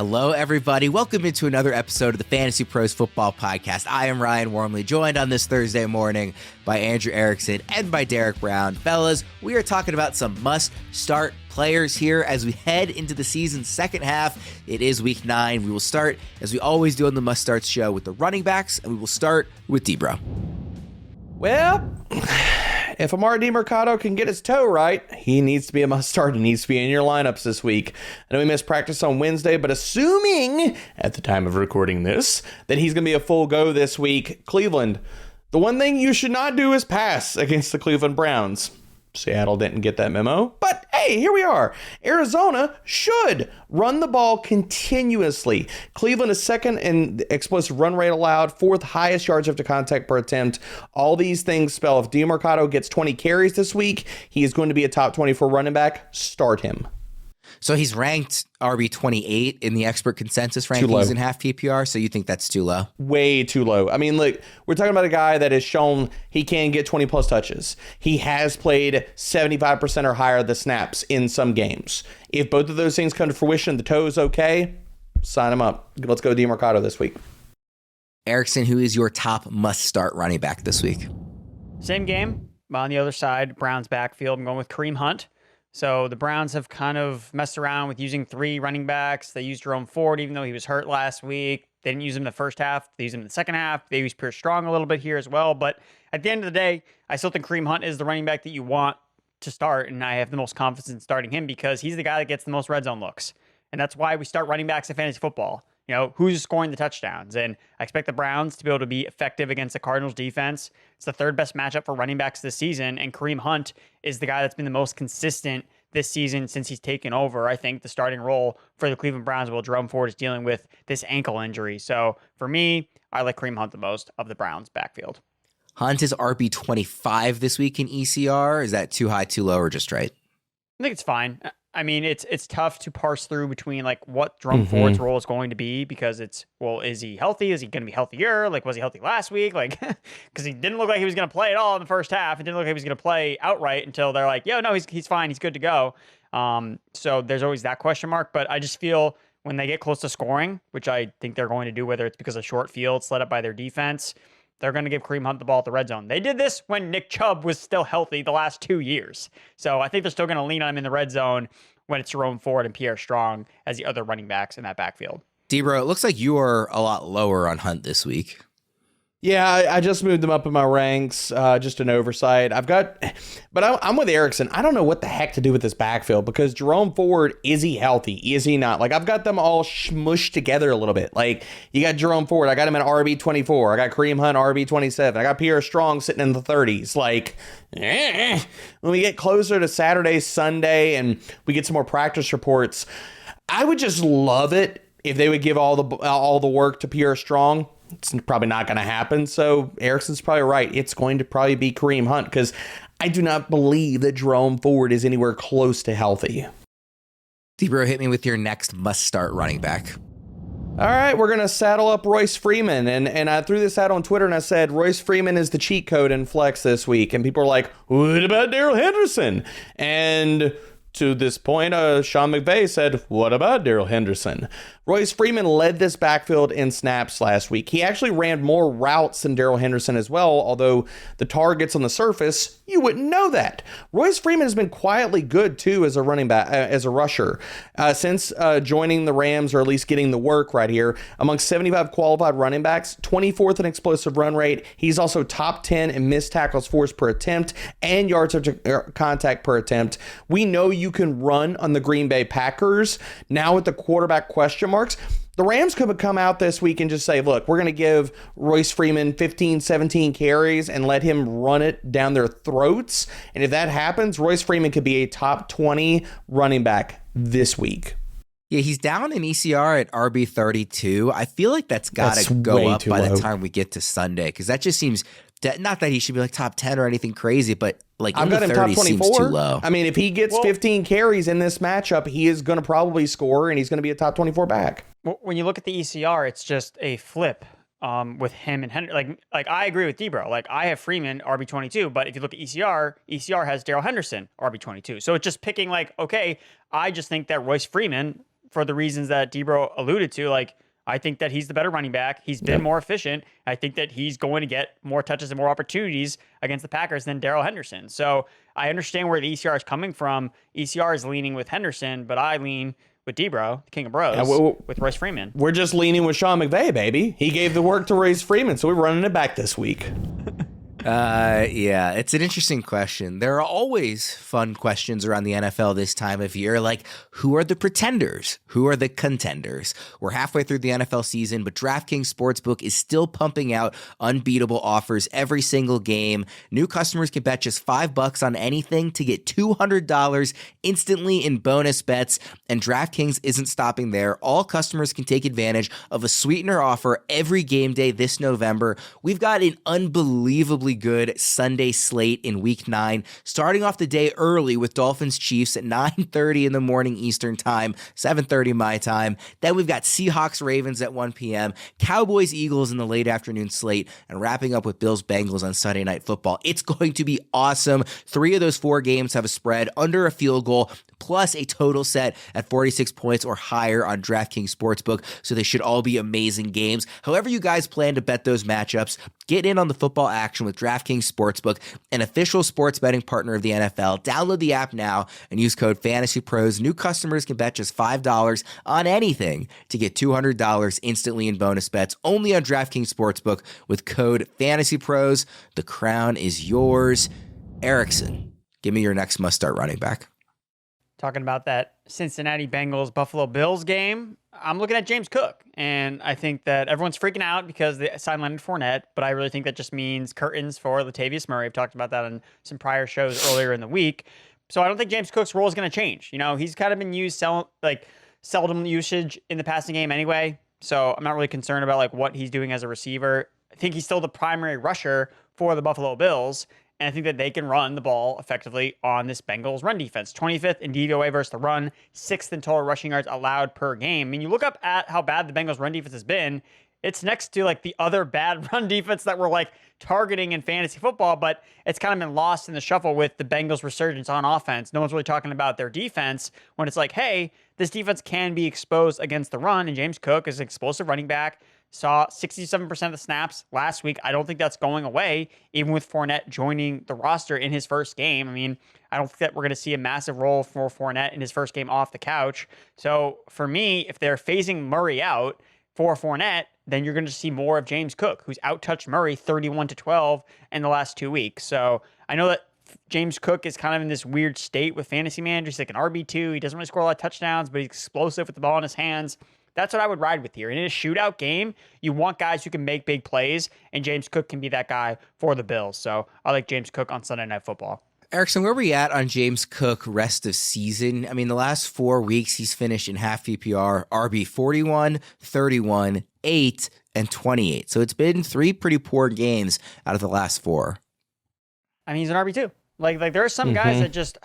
Hello, everybody. Welcome into another episode of the Fantasy Pros Football Podcast. I am Ryan Wormeli, joined on this Thursday morning by Andrew Erickson and by Derek Brown. Fellas, we are talking about some must-start players here as we head into the season's second half. It is week 9. We will start, as we always do on the Must Starts show, with the running backs, and we will start with DBro. Well, if Emari Demercado can get his toe right, he needs to be a must-start. He needs to be in your lineups this week. I know he missed practice on Wednesday, but assuming, at the time of recording this, that he's going to be a full go this week, Cleveland, the one thing you should not do is pass against the Cleveland Browns. Seattle didn't get that memo, but hey, here we are. Arizona should run the ball continuously. Cleveland is second in explosive run rate allowed, fourth highest yards after contact per attempt. All these things spell if Demercado gets 20 carries this week, he is going to be a top 24 running back. Start him. So he's ranked RB28 in the expert consensus rankings in half PPR, so you think that's too low? Way too low. I mean, look, we're talking about a guy that has shown he can get 20 plus touches. He has played 75% or higher of the snaps in some games. If both of those things come to fruition, the toe is okay, sign him up. Let's go Demercado this week. Erickson, who is your top must-start running back this week? Same game. On the other side, Browns backfield, I'm going with Kareem Hunt. So the Browns have kind of messed around with using 3 running backs. They used Jerome Ford, even though he was hurt last week. They didn't use him in the first half. They used him in the second half. They used Pierce Strong a little bit here as well. But at the end of the day, I still think Kareem Hunt is the running back that you want to start. And I have the most confidence in starting him because he's the guy that gets the most red zone looks. And that's why we start running backs in fantasy football. You know, who's scoring the touchdowns? And I expect the Browns to be able to be effective against the Cardinals defense. It's the 3rd best matchup for running backs this season. And Kareem Hunt is the guy that's been the most consistent this season since he's taken over, I think, the starting role for the Cleveland Browns while Jerome Ford is dealing with this ankle injury. So for me, I like Kareem Hunt the most of the Browns backfield. Hunt is RB25 this week in ECR. Is that too high, too low, or just right? I think it's fine. I mean, it's tough to parse through between like what Jerome Ford's role is going to be because it's, well, is he healthy? Is he going to be healthier? Like, was he healthy last week? Like, because he didn't look like he was going to play at all in the first half. It didn't look like he was going to play outright until they're like, yo, no, he's fine. He's good to go. So there's always that question mark. But I just feel when they get close to scoring, which I think they're going to do, whether it's because of short fields led up by their defense, they're going to give Kareem Hunt the ball at the red zone. They did this when Nick Chubb was still healthy the last 2 years. So I think they're still going to lean on him in the red zone when it's Jerome Ford and Pierre Strong as the other running backs in that backfield. DBro, it looks like you are a lot lower on Hunt this week. Yeah, I just moved them up in my ranks, just an oversight. I'm with Erickson. I don't know what the heck to do with this backfield because Jerome Ford, is he healthy? Is he not? Like, I've got them all smushed together a little bit. Like, you got Jerome Ford. I got him in RB24. I got Kareem Hunt, RB27. I got Pierre Strong sitting in the 30s. Like, when we get closer to Saturday, Sunday, and we get some more practice reports, I would just love it if they would give all the work to Pierre Strong. It's probably not going to happen. So Erickson's probably right. It's going to probably be Kareem Hunt because I do not believe that Jerome Ford is anywhere close to healthy. DBro, hit me with your next must-start running back. All right, we're going to saddle up Royce Freeman. And I threw this out on Twitter and I said, Royce Freeman is the cheat code in Flex this week. And people are like, what about Darrell Henderson? And to this point, Sean McVay said, what about Darrell Henderson? Royce Freeman led this backfield in snaps last week. He actually ran more routes than Darrell Henderson as well, although the targets on the surface, you wouldn't know that. Royce Freeman has been quietly good, too, as a running back, as a rusher. Since joining the Rams, or at least getting the work right here, among 75 qualified running backs, 24th in explosive run rate. He's also top 10 in missed tackles forced per attempt and yards after contact per attempt. We know you can run on the Green Bay Packers. Now with the quarterback question marks, the Rams could come out this week and just say, look, we're going to give Royce Freeman 15, 17 carries and let him run it down their throats. And if that happens, Royce Freeman could be a top 20 running back this week. Yeah, he's down in ECR at RB32. I feel like that's got to go up by the time we get to Sunday because that just seems not that he should be like top 10 or anything crazy, but like I've got him top 24. Seems too low. I mean, if he gets 15 carries in this matchup, he is going to probably score and he's going to be a top 24 back. When you look at the ECR, it's just a flip with him and Henry. Like I agree with DBro. Like I have Freeman RB22, but if you look at ECR has Darrell Henderson RB22. So it's just picking like, okay, I just think that Royce Freeman for the reasons that DBro alluded to. Like, I think that he's the better running back. He's been more efficient. I think that he's going to get more touches and more opportunities against the Packers than Darrell Henderson. So I understand where the ECR is coming from. ECR is leaning with Henderson, but I lean with DBro, the king of bros, with Royce Freeman. We're just leaning with Sean McVay, baby. He gave the work to Royce Freeman, so we're running it back this week. Yeah, it's an interesting question. There are always fun questions around the NFL this time of year, like who are the pretenders? Who are the contenders? We're halfway through the NFL season, but DraftKings Sportsbook is still pumping out unbeatable offers every single game. New customers can bet just $5 on anything to get $200 instantly in bonus bets, and DraftKings isn't stopping there. All customers can take advantage of a sweetener offer every game day this November. We've got an unbelievably good Sunday slate in week 9, starting off the day early with Dolphins Chiefs at 9:30 in the morning Eastern time, 7:30 my time. Then we've got Seahawks Ravens at 1 p.m., Cowboys Eagles in the late afternoon slate, and wrapping up with Bills Bengals on Sunday Night Football. It's going to be awesome. 3 of those 4 games have a spread under a field goal, plus a total set at 46 points or higher on DraftKings Sportsbook, so they should all be amazing games. However you guys plan to bet those matchups, get in on the football action with DraftKings Sportsbook, an official sports betting partner of the NFL. Download the app now and use code FANTASYPROS. New customers can bet just $5 on anything to get $200 instantly in bonus bets, only on DraftKings Sportsbook with code FANTASYPROS. The crown is yours. Erickson, give me your next must-start running back. Talking about that Cincinnati Bengals Buffalo Bills game, I'm looking at James Cook, and I think that everyone's freaking out because they signed Leonard Fournette, but I really think that just means curtains for Latavius Murray. I've talked about that on some prior shows earlier in the week. So I don't think James Cook's role is going to change. You know, he's kind of been used seldom usage in the passing game anyway, so I'm not really concerned about like what he's doing as a receiver. I think he's still the primary rusher for the Buffalo Bills, and I think that they can run the ball effectively on this Bengals run defense. 25th in DVOA versus the run, 6th in total rushing yards allowed per game. I mean, you look up at how bad the Bengals run defense has been, it's next to like the other bad run defense that we're like targeting in fantasy football, but it's kind of been lost in the shuffle with the Bengals resurgence on offense. No one's really talking about their defense when it's like, hey, this defense can be exposed against the run, and James Cook is an explosive running back. Saw 67% of the snaps last week. I don't think that's going away, even with Fournette joining the roster in his first game. I mean, I don't think that we're going to see a massive role for Fournette in his first game off the couch. So for me, if they're phasing Murray out for Fournette, then you're going to see more of James Cook, who's outtouched Murray 31-12 in the last 2 weeks. So I know that James Cook is kind of in this weird state with fantasy managers. He's like an RB2. He doesn't really score a lot of touchdowns, but he's explosive with the ball in his hands. That's what I would ride with here. In a shootout game, you want guys who can make big plays, and James Cook can be that guy for the Bills. So I like James Cook on Sunday Night Football. Erickson, where are we at on James Cook rest of season? I mean, the last 4 weeks, he's finished in half PPR, RB 41, 31, 8, and 28. So it's been 3 pretty poor games out of the last 4. I mean, he's an RB2. Like there are some guys that just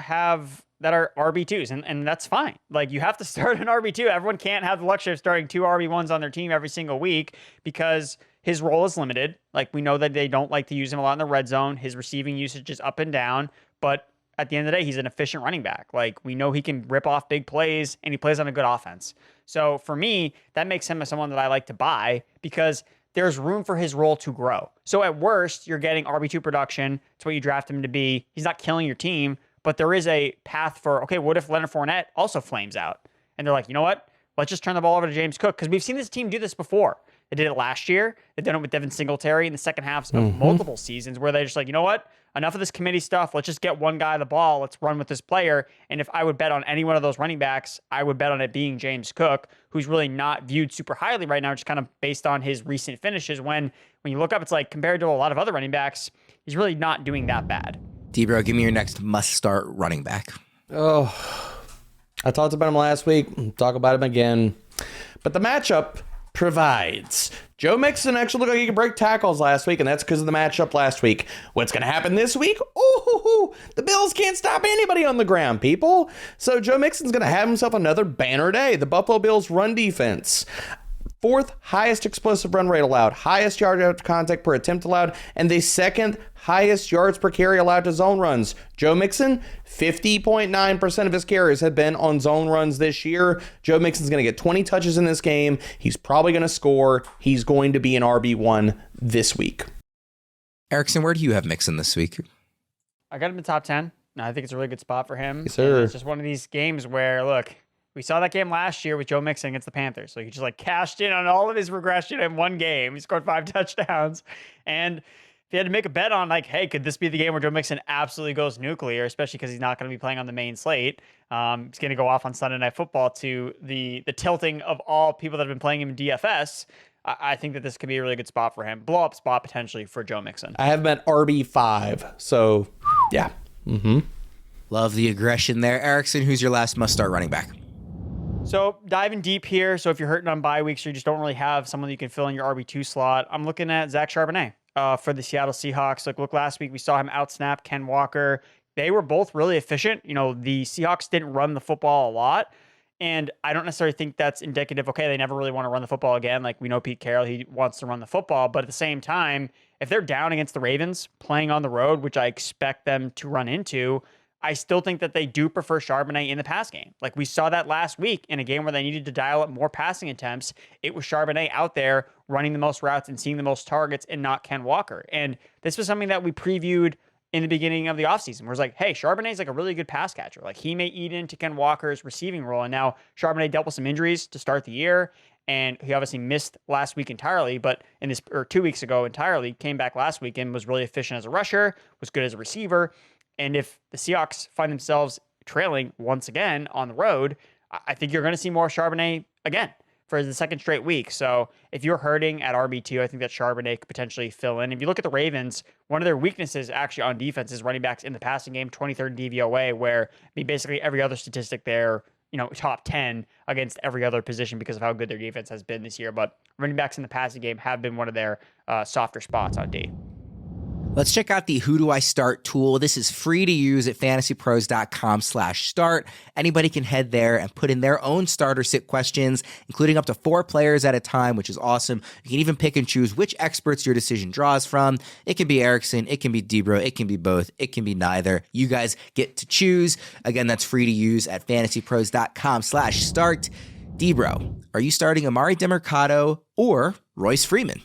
that are RB2s, and that's fine. Like, you have to start an RB2. Everyone can't have the luxury of starting 2 RB1s on their team every single week because his role is limited. Like, we know that they don't like to use him a lot in the red zone. His receiving usage is up and down, but at the end of the day, he's an efficient running back. Like, we know he can rip off big plays, and he plays on a good offense. So for me, that makes him someone that I like to buy because there's room for his role to grow. So at worst, you're getting RB2 production. It's what you draft him to be. He's not killing your team, but there is a path for, okay, what if Leonard Fournette also flames out? And they're like, you know what? Let's just turn the ball over to James Cook, because we've seen this team do this before. They did it last year. They've done it with Devin Singletary in the second halves of multiple seasons, where they're just like, you know what? Enough of this committee stuff. Let's just get one guy the ball. Let's run with this player. And if I would bet on any one of those running backs, I would bet on it being James Cook, who's really not viewed super highly right now, just kind of based on his recent finishes. When you look up, it's like, compared to a lot of other running backs, he's really not doing that bad. DBro, give me your next must-start running back. Oh, I talked about him last week. Talk about him again. But the matchup provides. Joe Mixon actually looked like he could break tackles last week, and that's because of the matchup last week. What's going to happen this week? Oh, the Bills can't stop anybody on the ground, people. So Joe Mixon's going to have himself another banner day. The Buffalo Bills run defense. fourth highest explosive run rate allowed, highest yards after contact per attempt allowed, and the second highest yards per carry allowed to zone runs. Joe Mixon, 50.9% of his carries have been on zone runs this year. Joe Mixon's going to get 20 touches in this game. He's probably going to score. He's going to be an RB1 this week. Erickson, where do you have Mixon this week? I got him in top 10. I think it's a really good spot for him. Yes, sir. And it's just one of these games where, look, we saw that game last year with Joe Mixon against the Panthers. So he just like cashed in on all of his regression in one game. He scored 5 touchdowns. And if you had to make a bet on like, hey, could this be the game where Joe Mixon absolutely goes nuclear, especially because he's not going to be playing on the main slate. He's going to go off on Sunday Night Football to the tilting of all people that have been playing him in DFS. I think that this could be a really good spot for him. Blow up spot potentially for Joe Mixon. I have him at RB5. So, yeah. Love the aggression there. Erickson, who's your last must-start running back? So diving deep here. So if you're hurting on bye weeks or you just don't really have someone that you can fill in your RB2 slot, I'm looking at Zach Charbonnet for the Seattle Seahawks. Like, look, last week we saw him outsnap Ken Walker. They were both really efficient. You know, the Seahawks didn't run the football a lot. And I don't necessarily think that's indicative. Okay, they never really want to run the football again. Like we know Pete Carroll, he wants to run the football. But at the same time, if they're down against the Ravens playing on the road, which I expect them to run into, I still think that they do prefer Charbonnet in the pass game. Like we saw that last week in a game where they needed to dial up more passing attempts. It was Charbonnet out there running the most routes and seeing the most targets and not Ken Walker. And this was something that we previewed in the beginning of the offseason, where it's like, hey, Charbonnet's like a really good pass catcher. Like he may eat into Ken Walker's receiving role. And now Charbonnet dealt with some injuries to start the year. And he obviously missed last week entirely, but 2 weeks ago entirely, came back last week and was really efficient as a rusher, was good as a receiver. And if the Seahawks find themselves trailing once again on the road, I think you're going to see more Charbonnet again for the second straight week. So if you're hurting at RB2, I think that Charbonnet could potentially fill in. If you look at the Ravens, one of their weaknesses actually on defense is running backs in the passing game, 23rd DVOA, where basically every other statistic there, you know, top 10 against every other position because of how good their defense has been this year. But running backs in the passing game have been one of their softer spots on D. Let's check out the Who Do I Start tool. This is free to use at fantasypros.com/start. Anybody can head there and put in their own starter sit questions, including up to 4 players at a time, which is awesome. You can even pick and choose which experts your decision draws from. It can be Erickson, it can be DBro, it can be both, it can be neither. You guys get to choose. Again, that's free to use at fantasypros.com/start. DBro, are you starting Emari Demercado or Royce Freeman?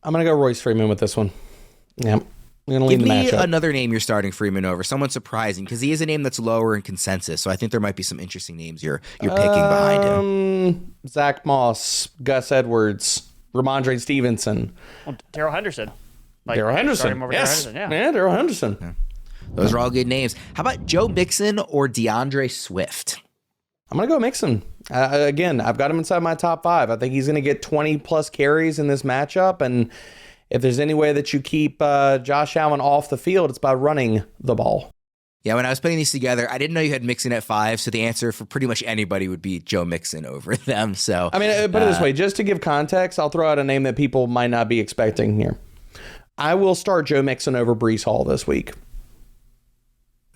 I'm going to go Royce Freeman with this one. Yeah. I'm going to lead the matchup. Give me another name you're starting Freeman over. Someone surprising, because he is a name that's lower in consensus. So I think there might be some interesting names you're picking behind him. Zach Moss, Gus Edwards, Ramondre Stevenson. Well, Darrell Henderson. Darrell Henderson. Yes. Yeah, Darrell Henderson. Yeah. Those are all good names. How about Joe Mixon or DeAndre Swift? I'm going to go Mixon. Again, I've got him inside my top 5. I think he's going to get 20 plus carries in this matchup. And if there's any way that you keep Josh Allen off the field, it's by running the ball. Yeah, when I was putting these together, I didn't know you had Mixon at 5. So the answer for pretty much anybody would be Joe Mixon over them. So I mean, put it this way, just to give context, I'll throw out a name that people might not be expecting here. I will start Joe Mixon over Breece Hall this week.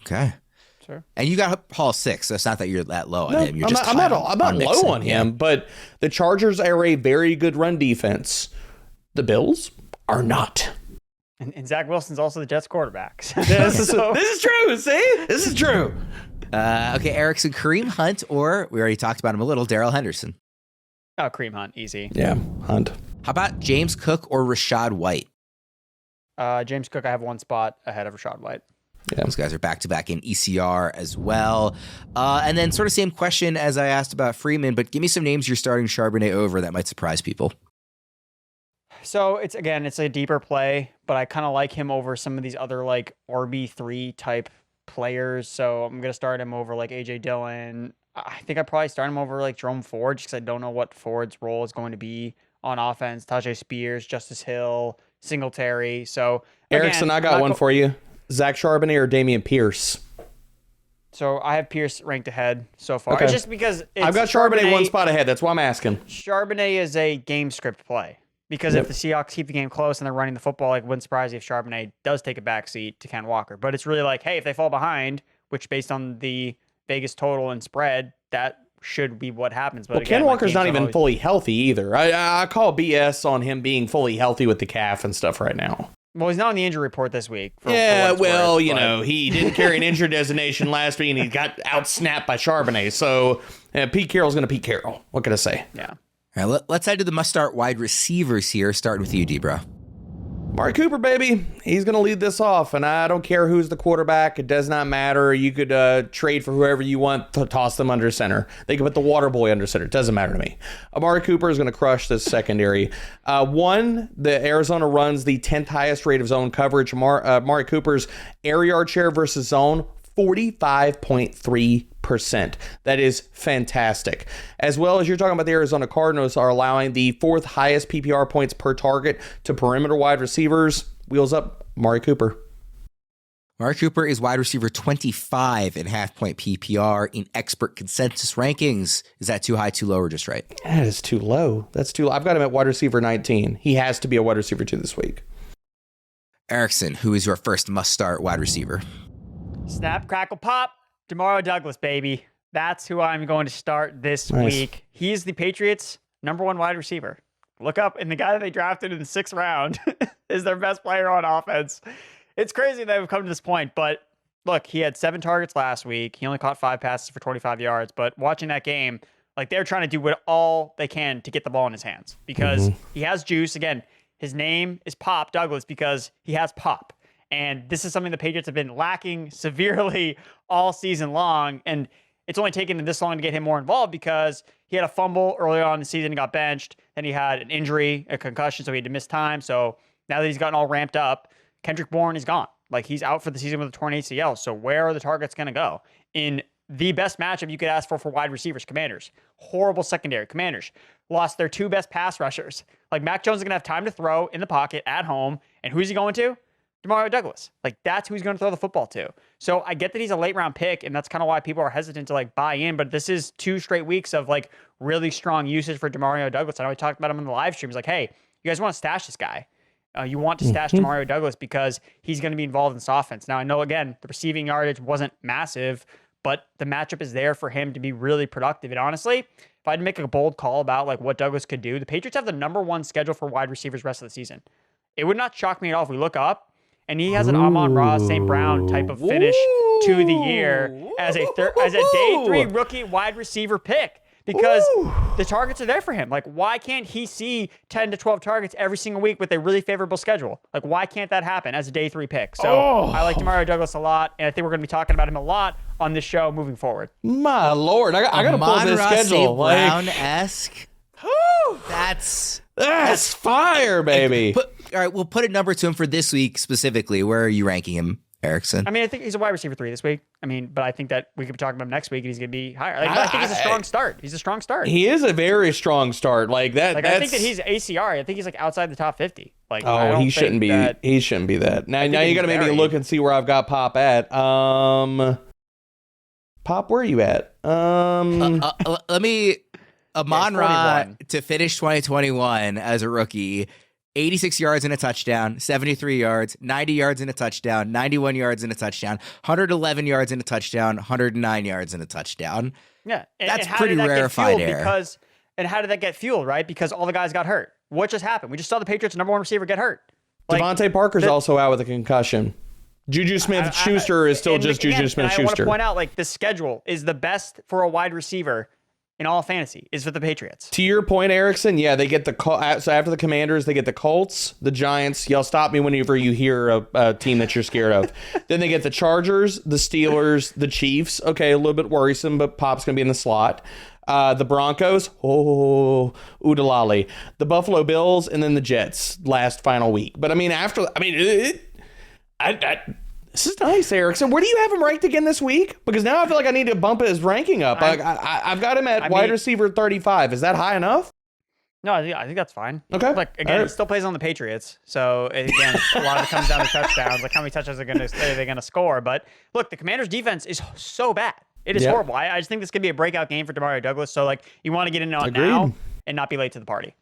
Okay. Sure. And you got Hall 6, so it's not that you're that low on him. You're I'm not low on him, but the Chargers are a very good run defense. The Bills are not. And Zach Wilson's also the Jets quarterback. This is true. See? This is true. Okay, Erickson, Kareem Hunt, or we already talked about him a little, Darrell Henderson. Oh, Kareem Hunt, easy. Yeah, Hunt. How about James Cook or Rashad White? James Cook, I have one spot ahead of Rashad White. Yeah. Those guys are back-to-back in ECR as well. And then sort of same question as I asked about Freeman, but give me some names you're starting Charbonnet over that might surprise people. So it's a deeper play, but I kind of like him over some of these other like RB3 type players. So I'm going to start him over like AJ Dillon. I think I'd probably start him over like Jerome Ford, just because I don't know what Ford's role is going to be on offense. Tajay Spears, Justice Hill, Singletary. So Erickson, I got one for you. Zach Charbonnet or Dameon Pierce? So I have Pierce ranked ahead so far. Okay. It's just because I've got Charbonnet one spot ahead. That's why I'm asking. Charbonnet is a game script play. Because if the Seahawks keep the game close and they're running the football, like, wouldn't surprise you if Charbonnet does take a backseat to Ken Walker. But it's really like, hey, if they fall behind, which based on the Vegas total and spread, that should be what happens. But well, again, Ken Walker's not even always... fully healthy either. I call BS on him being fully healthy with the calf and stuff right now. Well, he's not on the injury report this week. He didn't carry an injured designation last week, and he got out-snapped by Charbonnet. So Pete Carroll's going to Pete Carroll. What can I say? Yeah. All right, let's head to the must-start wide receivers here, starting with you, DBro. Amari Cooper, baby. He's going to lead this off, and I don't care who's the quarterback. It does not matter. You could trade for whoever you want to toss them under center. They could put the water boy under center. It doesn't matter to me. Amari Cooper is going to crush this secondary. The Arizona runs the 10th highest rate of zone coverage. Amari Cooper's air yard share versus zone, 45.3%. That is fantastic. As well as you're talking about the Arizona Cardinals are allowing the 4th highest PPR points per target to perimeter wide receivers. Wheels up, Amari Cooper. Amari Cooper is wide receiver 25 in half-point PPR in expert consensus rankings. Is that too high, too low, or just right? That is too low. That's too low. I've got him at wide receiver 19. He has to be a wide receiver 2 this week. Erickson, who is your first must-start wide receiver? Snap, crackle, pop. Demario Douglas, baby. That's who I'm going to start this week. He's the Patriots' #1 wide receiver. Look up, and the guy that they drafted in the 6th round is their best player on offense. It's crazy that we've come to this point, but look, he had 7 targets last week. He only caught 5 passes for 25 yards, but watching that game, like they're trying to do all they can to get the ball in his hands because he has juice. Again, his name is Pop Douglas because he has pop. And this is something the Patriots have been lacking severely all season long. And it's only taken this long to get him more involved because he had a fumble earlier on in the season and got benched. Then he had an injury, a concussion, so he had to miss time. So now that he's gotten all ramped up, Kendrick Bourne is gone. Like, he's out for the season with a torn ACL. So where are the targets going to go? In the best matchup you could ask for wide receivers, Commanders. Horrible secondary. Commanders lost their 2 best pass rushers. Like, Mac Jones is going to have time to throw in the pocket at home. And who's he going to? Demario Douglas. Like, that's who he's going to throw the football to. So I get that he's a late round pick, and that's kind of why people are hesitant to like buy in, but this is 2 straight weeks of like really strong usage for Demario Douglas. I know we talked about him in the live stream. He's like, hey, you guys want to stash this guy. You want to stash Demario Douglas because he's going to be involved in this offense. Now, I know, again, the receiving yardage wasn't massive, but the matchup is there for him to be really productive. And honestly, if I had to make a bold call about like what Douglas could do, the Patriots have the #1 schedule for wide receivers rest of the season. It would not shock me at all if we look up and he has an Amon-Ra, St. Brown type of finish to the year as a day 3 rookie wide receiver pick because the targets are there for him. Like, why can't he see 10 to 12 targets every single week with a really favorable schedule? Like, why can't that happen as a day 3 pick? So I like Demario Douglas a lot, and I think we're going to be talking about him a lot on this show moving forward. My Lord, I got to pull this schedule. Brown-esque. That's fire, baby. All right, we'll put a number to him for this week specifically. Where are you ranking him, Erickson? I mean, I think he's a wide receiver 3 this week. I mean, but I think that we could be talking about him next week and he's going to be higher. Like, I think he's a strong start. He's a strong start. He is a very strong start. Like that. Like, I think that he's ACR. I think he's like outside the top 50. Like, he shouldn't be. He shouldn't be that. Now you got to maybe look and see where I've got Pop at. Pop, where are you at? Let me. Amon-Ra to finish 2021 as a rookie. 86 yards and a touchdown, 73 yards, 90 yards and a touchdown, 91 yards and a touchdown, 111 yards and a touchdown, 109 yards and a Yeah. touchdown. and That's how pretty did that rarefied get air. And how did that get fueled, right? Because all the guys got hurt. What just happened? We just saw the Patriots' #1 receiver get hurt. Like, Devontae Parker's also out with a concussion. Juju Smith-Schuster is still just Juju Smith-Schuster. I want to point out, like, the schedule is the best for a wide receiver in all fantasy is for the Patriots. To your point, Erickson, yeah, they get so after the Commanders, they get the Colts, the Giants. Y'all stop me whenever you hear a team that you're scared of. Then they get the Chargers, the Steelers, the Chiefs. Okay, a little bit worrisome, but Pop's going to be in the slot. The Broncos, oodalali. The Buffalo Bills, and then the Jets last final week. But I mean, this is nice, Erickson. Where do you have him ranked again this week? Because now I feel like I need to bump his ranking up. I've got him at wide receiver 35. Is that high enough? No, I think that's fine. Okay. Like, again, he still plays on the Patriots. So, again, a lot of it comes down to touchdowns. Like, how many touchdowns are they going to score? But, look, the Commanders' defense is so bad. It is horrible. I just think this could be a breakout game for Demario Douglas. So, like, you want to get in on it now and not be late to the party.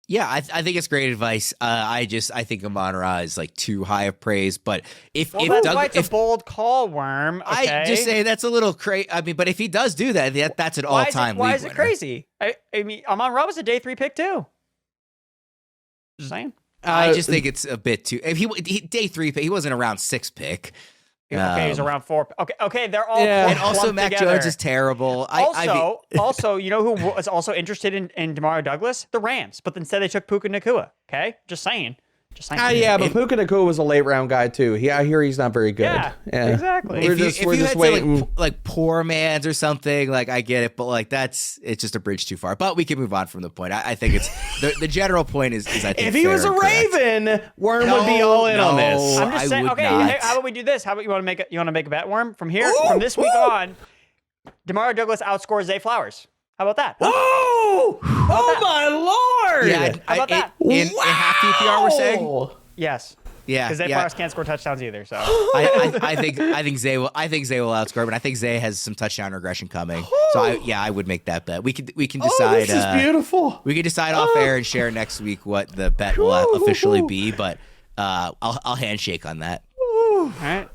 Yeah, I think it's great advice. I think Amon-Ra is like too high of praise, but if that's why it's a bold call, Worm. Okay? I just say that's a little crazy. I mean, but if he does do that, that's an all-time league Why is it winner. crazy? I mean, Amon-Ra was a day 3 pick too. Just saying. I just think it's a bit too. If he day 3 pick, he wasn't a round 6 pick. Okay, he's around 4. Okay, they're all and also Mac together. Jones is terrible. Also, you know who was also interested in Demario Douglas? The Rams, but instead they took Puka Nacua. Okay, just saying. Yeah, but Puka Nacua was a late round guy too. I hear he's not very good. Yeah. Exactly. We're if you just had waiting. like poor man's or something, like I get it, but like it's just a bridge too far. But we can move on from the point. I think it's the general point is I think if he was a Raven, Worm would be all in on this. I'm just saying. Okay, not. how about we do this? How about you want to make a bet, Worm? From this week on, Demario Douglas outscores Zay Flowers. How about that? Oh my lord! Yeah, How about that? In half PPR, we're saying. Yes. Yeah, because Zay Flowers can't score touchdowns either. So I think Zay will outscore, but I think Zay has some touchdown regression coming. So I would make that bet. We can decide. This is beautiful. We can decide off air and share next week what the bet will officially be. But I'll handshake on that. all right.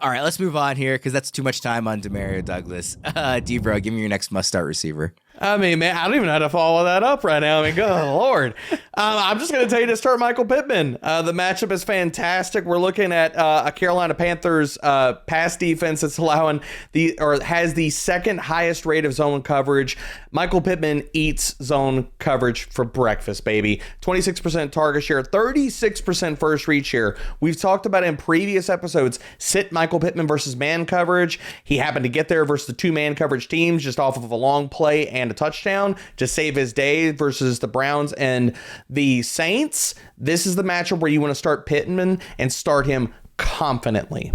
All right, let's move on here because that's too much time on Demario Douglas. DBro, give me your next must-start receiver. I mean, man, I don't even know how to follow that up right now. I mean, good Lord. I'm just going to tell you to start Michael Pittman. The matchup is fantastic. We're looking at a Carolina Panthers pass defense that's has the second highest rate of zone coverage. Michael Pittman eats zone coverage for breakfast, baby. 26% target share, 36% first read share. We've talked about in previous episodes, sit Michael Pittman versus man coverage. He happened to get there versus the 2-man coverage teams just off of a long play and a touchdown to save his day versus the Browns and the Saints. This is the matchup where you want to start Pittman and start him confidently.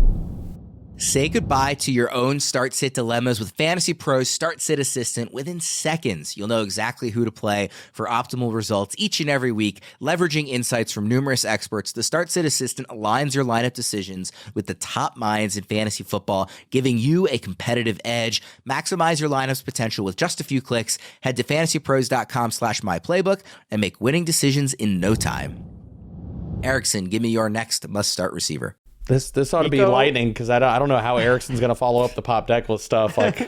Say goodbye to your own start-sit dilemmas with FantasyPros Start-Sit Assistant within seconds. You'll know exactly who to play for optimal results each and every week. Leveraging insights from numerous experts, the Start-Sit Assistant aligns your lineup decisions with the top minds in fantasy football, giving you a competitive edge. Maximize your lineup's potential with just a few clicks. Head to fantasypros.com/myplaybook and make winning decisions in no time. Erickson, give me your next must-start receiver. This ought to be lightning because I don't know how Erickson's going to follow up the Pop Deckles stuff. Like,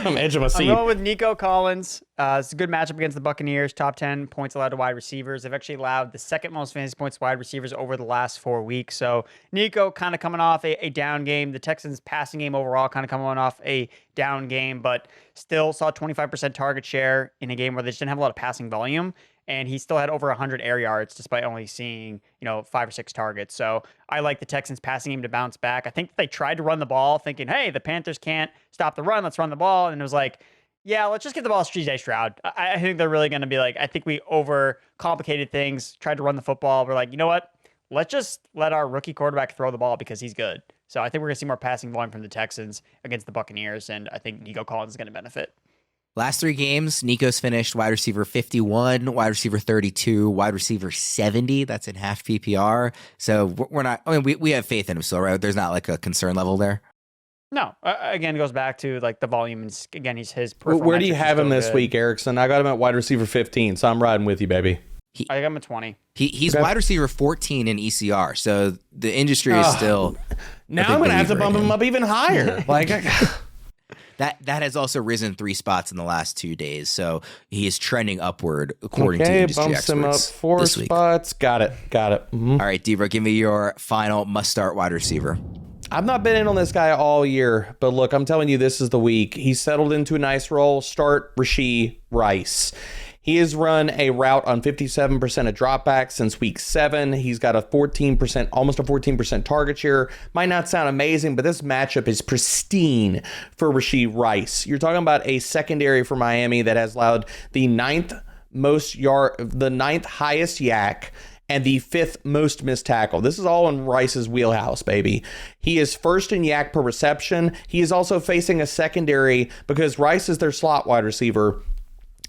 I'm edge of my seat. I'm going with Nico Collins. It's a good matchup against the Buccaneers. Top 10 points allowed to wide receivers. They've actually allowed the second most fantasy points to wide receivers over the last 4 weeks. So Nico kind of coming off a down game. The Texans passing game overall kind of coming on off a down game, but still saw 25% target share in a game where they just didn't have a lot of passing volume. And he still had over 100 air yards despite only seeing, 5 or 6 targets. So I like the Texans passing game to bounce back. I think they tried to run the ball thinking, hey, the Panthers can't stop the run. Let's run the ball. And it was like, yeah, let's just give the ball to CJ Stroud. I think they're really going to be like, I think we overcomplicated things, tried to run the football. We're like, you know what? Let's just let our rookie quarterback throw the ball because he's good. So I think we're going to see more passing volume from the Texans against the Buccaneers. And I think Nico Collins is going to benefit. Last 3 games, Nico's finished wide receiver 51, wide receiver 32, wide receiver 70. That's in half PPR. So we're not, we have faith in him still, right? There's not like a concern level there. No, again, it goes back to like the volume. And again, his peripheral. Where do you have him this week, Erickson? I got him at wide receiver 15, so I'm riding with you, baby. I got him at 20. He's wide receiver 14 in ECR, so the industry is still. Now I'm going to have to bump him up even higher. Like. That has also risen 3 spots in the last 2 days, so he is trending upward according to industry bumps experts. Him up 4 spots. Got it. Mm-hmm. All right, DBro, give me your final must-start wide receiver. I've not been in on this guy all year, but look, I'm telling you, this is the week. He's settled into a nice role. Start Rashee Rice. He has run a route on 57% of dropbacks since week 7. He's got almost a 14% target share. Might not sound amazing, but this matchup is pristine for Rashee Rice. You're talking about a secondary for Miami that has allowed the ninth highest yak and the 5th most missed tackle. This is all in Rice's wheelhouse, baby. He is first in yak per reception. He is also facing a secondary because Rice is their slot wide receiver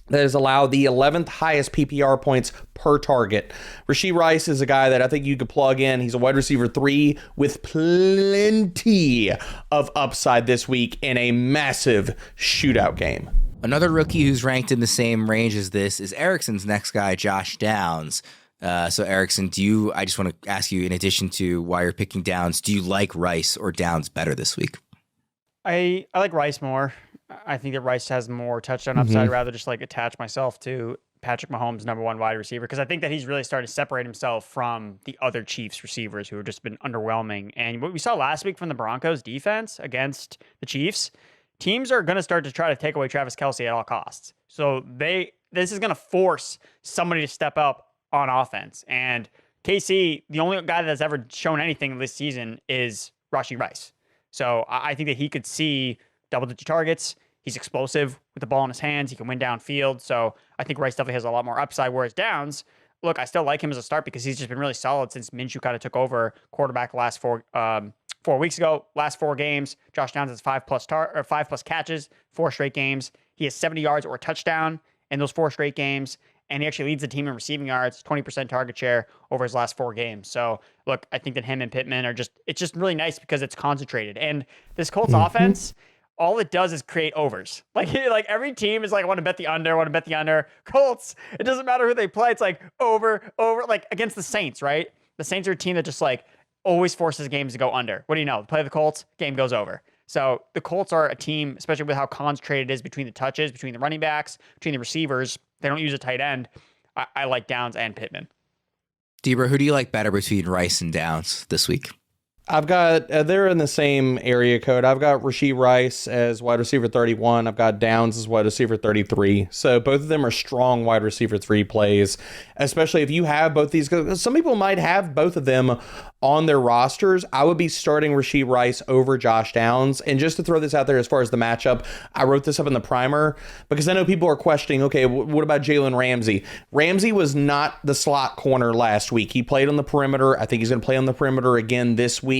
that has allowed the 11th highest PPR points per target. Rashee Rice is a guy that I think you could plug in. He's a wide receiver 3 with plenty of upside this week in a massive shootout game. Another rookie who's ranked in the same range as this is Erickson's next guy, Josh Downs. So Erickson, I just want to ask you, in addition to why you're picking Downs, do you like Rice or Downs better this week? I like Rice more. I think that Rice has more touchdown upside. I'd rather just like attach myself to Patrick Mahomes' number one wide receiver, because I think that he's really started to separate himself from the other Chiefs receivers who have just been underwhelming. And what we saw last week from the Broncos defense against the Chiefs, teams are going to start to try to take away Travis Kelce at all costs. So this is going to force somebody to step up on offense. And KC, the only guy that's ever shown anything this season is Rashee Rice. So I think that he could see double-digit targets. He's explosive with the ball in his hands. He can win downfield. So I think Rice definitely has a lot more upside. Whereas Downs, look, I still like him as a start because he's just been really solid since Minshew kind of took over quarterback the last 4 weeks ago. Last 4 games, Josh Downs has 5+ catches, 4 straight games. He has 70 yards or a touchdown in those 4 straight games. And he actually leads the team in receiving yards, 20% target share over his last 4 games. So, look, I think that him and Pittman it's just really nice because it's concentrated. And this Colts offense, all it does is create overs. Like every team is like, I want to bet the under. Colts, it doesn't matter who they play. It's like over, like against the Saints, right? The Saints are a team that just like always forces games to go under. What do you know? Play the Colts, game goes over. So the Colts are a team, especially with how concentrated it is between the touches, between the running backs, between the receivers. They don't use a tight end. I like Downs and Pittman. DBro, who do you like better between Rice and Downs this week? I've got, they're in the same area code. I've got Rashee Rice as wide receiver 31. I've got Downs as wide receiver 33. So both of them are strong wide receiver 3 plays, especially if you have both these. Some people might have both of them on their rosters. I would be starting Rashee Rice over Josh Downs. And just to throw this out there as far as the matchup, I wrote this up in the primer because I know people are questioning, okay, what about Jalen Ramsey? Ramsey was not the slot corner last week. He played on the perimeter. I think he's going to play on the perimeter again this week.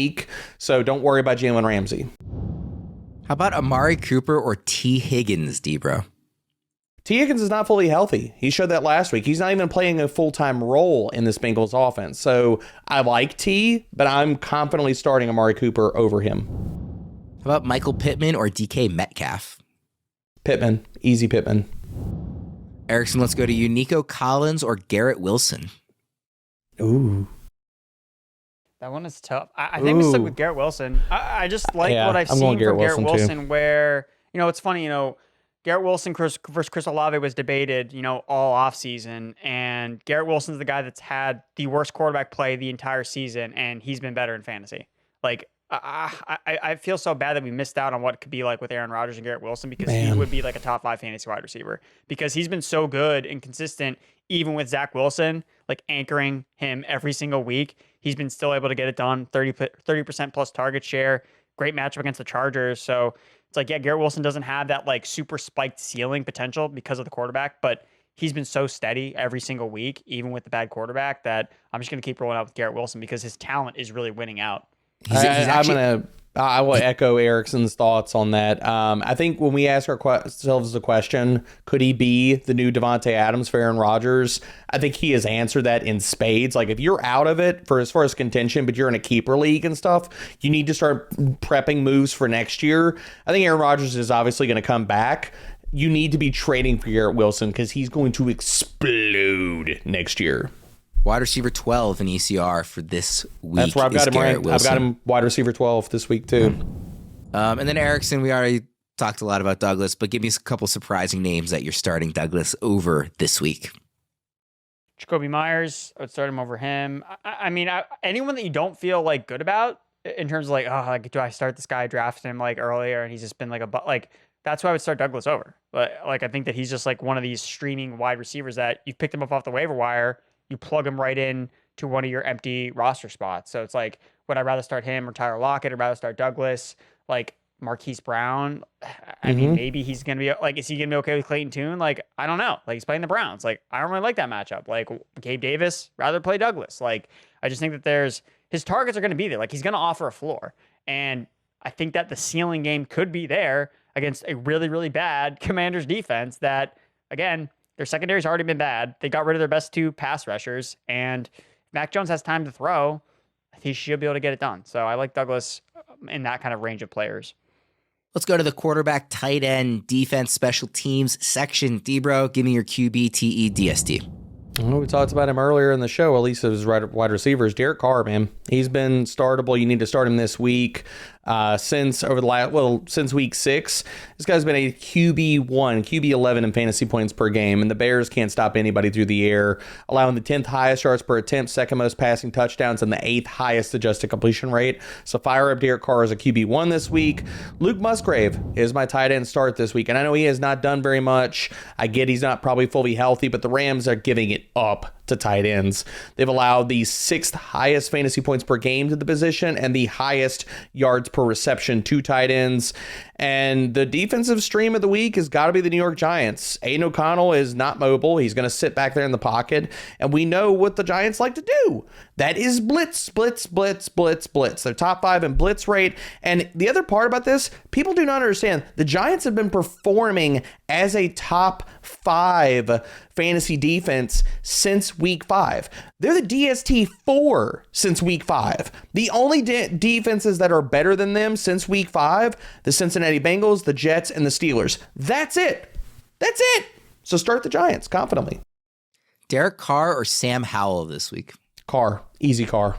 So don't worry about Jalen Ramsey. How about Amari Cooper or T. Higgins, DBro? T. Higgins is not fully healthy. He showed that last week. He's not even playing a full-time role in this Bengals offense. So I like T, but I'm confidently starting Amari Cooper over him. How about Michael Pittman or DK Metcalf? Pittman. Easy Pittman. Erickson, let's go to you. Nico Collins or Garrett Wilson? Ooh. That one is tough. I think we stuck with Garrett Wilson. I just like what I've seen from Garrett Wilson where, it's funny, Garrett Wilson versus Chris Olave was debated, all offseason. And Garrett Wilson's the guy that's had the worst quarterback play the entire season, and he's been better in fantasy. Like, I feel so bad that we missed out on what it could be like with Aaron Rodgers and Garrett Wilson because he would be like a top 5 fantasy wide receiver because he's been so good and consistent, even with Zach Wilson, like anchoring him every single week. He's been still able to get it done, 30% plus target share, great matchup against the Chargers. So it's like, yeah, Garrett Wilson doesn't have that like super spiked ceiling potential because of the quarterback, but he's been so steady every single week, even with the bad quarterback, that I'm just going to keep rolling out with Garrett Wilson because his talent is really winning out. I will echo Erickson's thoughts on that. I think when we ask ourselves the question, could he be the new Devontae Adams for Aaron Rodgers? I think he has answered that in spades. Like if you're out of it for as far as contention, but you're in a keeper league and stuff, you need to start prepping moves for next year. I think Aaron Rodgers is obviously going to come back. You need to be trading for Garrett Wilson because he's going to explode next year. Wide receiver 12 in ECR for this week. That's where I've got him ranked. I've got him wide receiver 12 this week too. And then Erickson, we already talked a lot about Douglas, but give me a couple surprising names that you're starting Douglas over this week. Jacoby Myers, I would start him over him. I mean, anyone that you don't feel like good about in terms of like, do I start this guy, draft him like earlier and he's just been like that's why I would start Douglas over. But like I think that he's just like one of these streaming wide receivers that you've picked him up off the waiver wire. You plug him right in to one of your empty roster spots. So it's like, would I rather start him or Tyler Lockett? Or rather start Douglas? Like Marquise Brown? I mean, maybe he's going to be like, is he going to be okay with Clayton Tune? Like, I don't know. Like he's playing the Browns. Like, I don't really like that matchup. Like Gabe Davis, rather play Douglas. Like, I just think that his targets are going to be there. Like he's going to offer a floor. And I think that the ceiling game could be there against a really, really bad Commanders defense that, again, their secondary's already been bad. They got rid of their best 2 pass rushers. And if Mac Jones has time to throw, he should be able to get it done. So I like Douglas in that kind of range of players. Let's go to the quarterback, tight end, defense, special teams section. DBro, give me your QB, TE, DST. Well, we talked about him earlier in the show, at least as wide receivers. Derek Carr, man, he's been startable. You need to start him this week. Since week 6, this guy's been a QB1, QB11 in fantasy points per game, and the Bears can't stop anybody through the air, allowing the 10th highest yards per attempt, second most passing touchdowns, and the 8th highest adjusted completion rate. So fire up Derek Carr as a QB1 this week. Luke Musgrave is my tight end start this week, and I know he has not done very much. I get he's not probably fully healthy, but the Rams are giving it up to tight ends. They've allowed the 6th highest fantasy points per game to the position and the highest yards per reception to tight ends. And the defensive stream of the week has got to be the New York Giants. Aiden O'Connell is not mobile. He's going to sit back there in the pocket. And we know what the Giants like to do. That is blitz, blitz, blitz, blitz, blitz. They're top 5 in blitz rate. And the other part about this, people do not understand. The Giants have been performing as a top 5 fantasy defense since week 5. They're the DST 4 since week 5. The only defenses that are better than them since week 5, the Cincinnati Bengals, the Jets, and the Steelers. That's it. That's it. So start the Giants confidently. Derek Carr or Sam Howell this week? Carr. Easy Carr.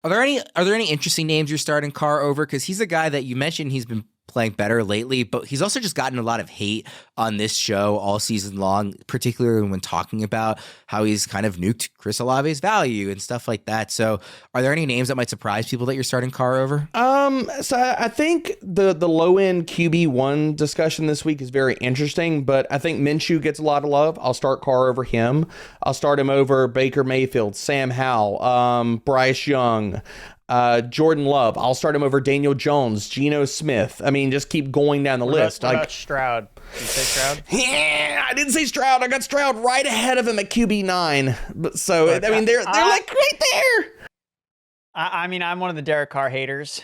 Are there any interesting names you're starting Carr over? Because he's a guy that you mentioned he's been playing better lately, but he's also just gotten a lot of hate on this show all season long, particularly when talking about how he's kind of nuked Chris Olave's value and stuff like that. So are there any names that might surprise people that you're starting Carr over? So I think the low end QB1 discussion this week is very interesting, but I think Minshew gets a lot of love. I'll start Carr over him. I'll start him over Baker Mayfield, Sam Howell, Bryce Young, Jordan Love. I'll start him over Daniel Jones, Geno Smith. I mean, just keep going down the list. What about Stroud? Did you say Stroud? Yeah, I didn't say Stroud. I got Stroud right ahead of him at QB9. But so I mean, they're like right there. I mean, I'm one of the Derek Carr haters.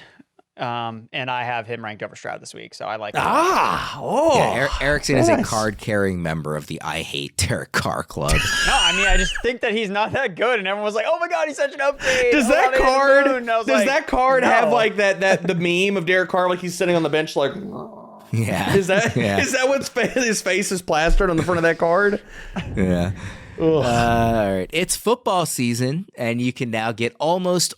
And I have him ranked over Stroud this week, so I like him. Yeah, Erickson is a card-carrying member of the I Hate Derek Carr Club. No, I mean, I just think that he's not that good, and everyone was like, "Oh my God, he's such an upgrade." Does that card have like that the meme of Derek Carr, like he's sitting on the bench, like? Yeah. Is that what his face is plastered on the front of that card? Yeah. All right. It's football season, and you can now get almost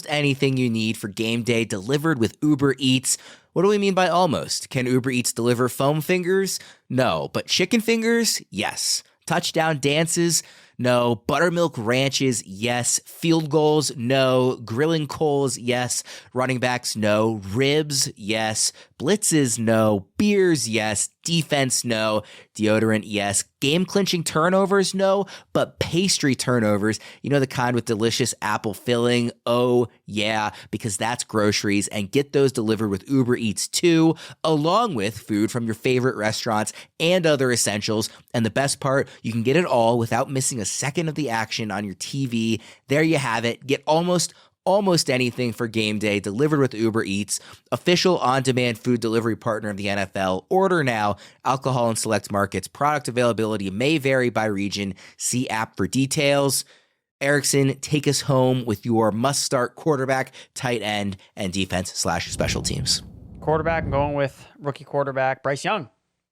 anything you need for game day delivered with Uber Eats. What do we mean by almost? Can Uber Eats deliver foam fingers? No. But chicken fingers? Yes. Touchdown dances? No. Buttermilk ranches? Yes. Field goals? No. Grilling coals? Yes. Running backs? No. Ribs? Yes. Blitzes? No. Beers? Yes. Defense? No. Deodorant? Yes. Game-clinching turnovers? No. But pastry turnovers, you know, the kind with delicious apple filling? Oh, yeah, because that's groceries, and get those delivered with Uber Eats too, along with food from your favorite restaurants and other essentials. And the best part, you can get it all without missing a second of the action on your TV. There you have it. Get almost anything for game day delivered with Uber Eats, official on-demand food delivery partner of the NFL. Order now. Alcohol in select markets. Product availability may vary by region. See app for details. Erickson, take us home with your must-start quarterback, tight end, and defense/special teams. Quarterback, I'm going with rookie quarterback Bryce Young.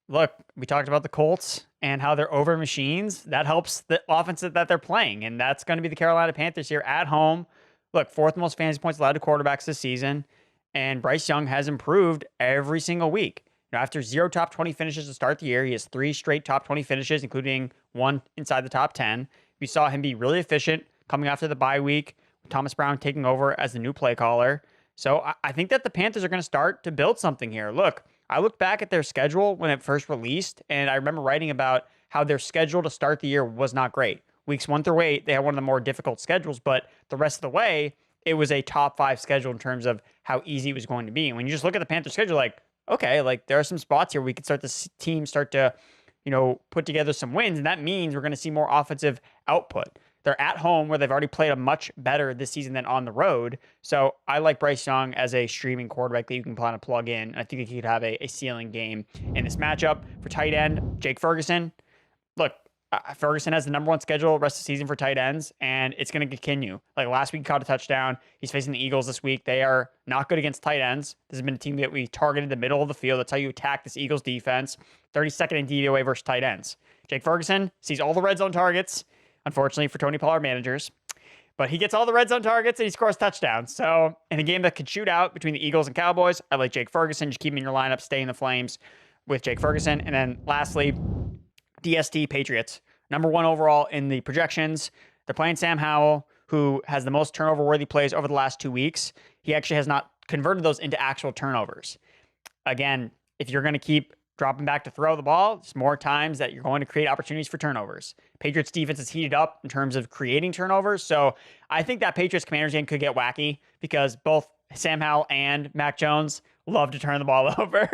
Look, we talked about the Colts and how they're over machines. That helps the offense that they're playing, and that's going to be the Carolina Panthers here at home. Look, 4th most fantasy points allowed to quarterbacks this season, and Bryce Young has improved every single week. Now, after 0 top 20 finishes to start the year, he has 3 straight top 20 finishes, including 1 inside the top 10. We saw him be really efficient coming after the bye week, with Thomas Brown taking over as the new play caller. So I think that the Panthers are going to start to build something here. Look, I looked back at their schedule when it first released, and I remember writing about how their schedule to start the year was not great. Weeks 1 through 8, they had one of the more difficult schedules, but the rest of the way, it was a top 5 schedule in terms of how easy it was going to be. And when you just look at the Panthers schedule, like, okay, like there are some spots here we could start this team start to, put together some wins. And that means we're going to see more offensive output. They're at home where they've already played a much better this season than on the road. So I like Bryce Young as a streaming quarterback that you can plan to plug in. I think he could have a ceiling game in this matchup. For tight end, Jake Ferguson. Look, Ferguson has the number one schedule rest of the season for tight ends, and it's going to continue. Like last week, he caught a touchdown. He's facing the Eagles this week. They are not good against tight ends. This has been a team that we targeted the middle of the field. That's how you attack this Eagles defense. 32nd in DVOA versus tight ends. Jake Ferguson sees all the red zone targets, unfortunately for Tony Pollard managers. But he gets all the red zone targets and he scores touchdowns. So in a game that could shoot out between the Eagles and Cowboys, I like Jake Ferguson. Just keep him in your lineup, stay in the flames with Jake Ferguson. And then lastly, DST Patriots. Number one overall in the projections. They're playing Sam Howell, who has the most turnover-worthy plays over the last 2 weeks. He actually has not converted those into actual turnovers. Again, if you're going to keep dropping back to throw the ball, it's more times that you're going to create opportunities for turnovers. Patriots defense is heated up in terms of creating turnovers. So I think that Patriots Commanders game could get wacky because both Sam Howell and Mac Jones love to turn the ball over,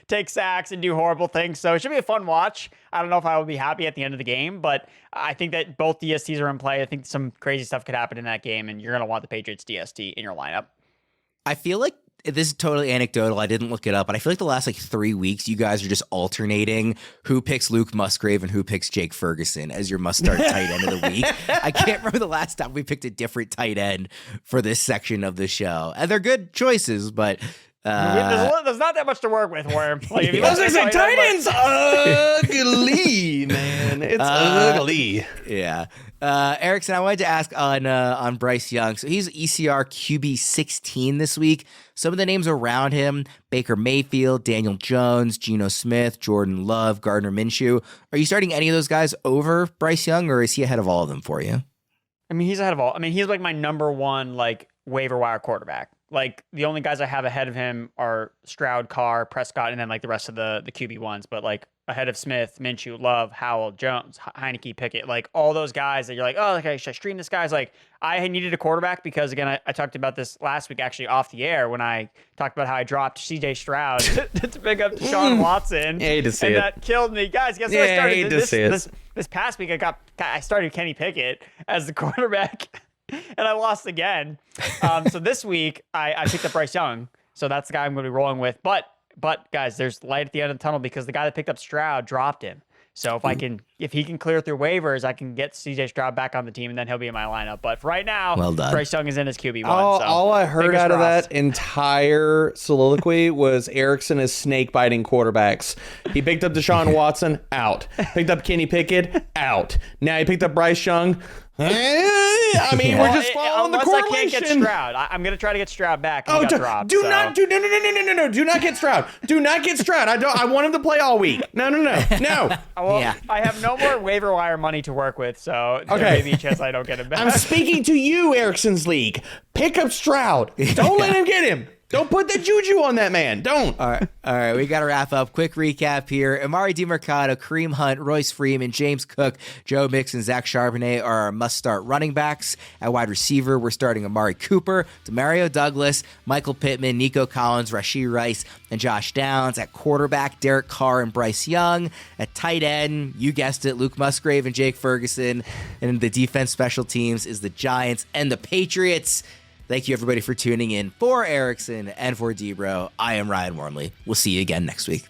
take sacks, and do horrible things. So it should be a fun watch. I don't know if I will be happy at the end of the game, but I think that both DSTs are in play. I think some crazy stuff could happen in that game, and you're going to want the Patriots DST in your lineup. I feel like this is totally anecdotal. I didn't look it up, but I feel like the last 3 weeks, you guys are just alternating who picks Luke Musgrave and who picks Jake Ferguson as your must-start tight end of the week. I can't remember the last time we picked a different tight end for this section of the show. And they're good choices, but... there's not that much to work with, Worm. Like, if you I was gonna say, tight end's ugly, man. It's ugly. Yeah. Erickson, I wanted to ask on Bryce Young. So he's ECR QB 16 this week. Some of the names around him: Baker Mayfield, Daniel Jones, Geno Smith, Jordan Love, Gardner Minshew. Are you starting any of those guys over Bryce Young, or is he ahead of all of them for you? I mean, he's ahead of all. I mean, he's like my number one waiver wire quarterback. Like the only guys I have ahead of him are Stroud, Carr, Prescott, and then the rest of the QB ones. But ahead of Smith, Minshew, Love, Howell, Jones, Heineke, Pickett, all those guys that you're like, oh, okay, should I stream this guys? I needed a quarterback because again, I talked about this last week actually off the air when I talked about how I dropped CJ Stroud to pick up Deshaun Watson. I hate to see and it. That killed me, guys. Guess what I started this past week? I started Kenny Pickett as the quarterback. And I lost again. So this week, I picked up Bryce Young. So that's the guy I'm going to be rolling with. But guys, there's light at the end of the tunnel because the guy that picked up Stroud dropped him. So if he can clear through waivers, I can get CJ Stroud back on the team, and then he'll be in my lineup. But for right now, well done. Bryce Young is in his QB1. All I heard out of that entire soliloquy was Erickson is snake biting quarterbacks. He picked up Deshaun Watson, out. Picked up Kenny Pickett, out. Now he picked up Bryce Young. I mean, we're just following the correlation. Unless I can't get Stroud. I'm going to try to get Stroud back. No, do not get Stroud. Do not get Stroud. I want him to play all week. No. Well, I have no more waiver wire money to work with, so there may be a chance I don't get him back. I'm speaking to you, Erickson's league. Pick up Stroud. Don't let him get him. Don't put the juju on that man. Don't. All right. We got to wrap up. Quick recap here. Emari Demercado, Kareem Hunt, Royce Freeman, James Cook, Joe Mixon, Zach Charbonnet are our must-start running backs. At wide receiver, we're starting Amari Cooper, Demario Douglas, Michael Pittman, Nico Collins, Rashee Rice, and Josh Downs. At quarterback, Derek Carr and Bryce Young. At tight end, you guessed it, Luke Musgrave and Jake Ferguson. And the defense special teams is the Giants and the Patriots. Thank you, everybody, for tuning in. For Erickson and for DBro, I am Ryan Wormeli. We'll see you again next week.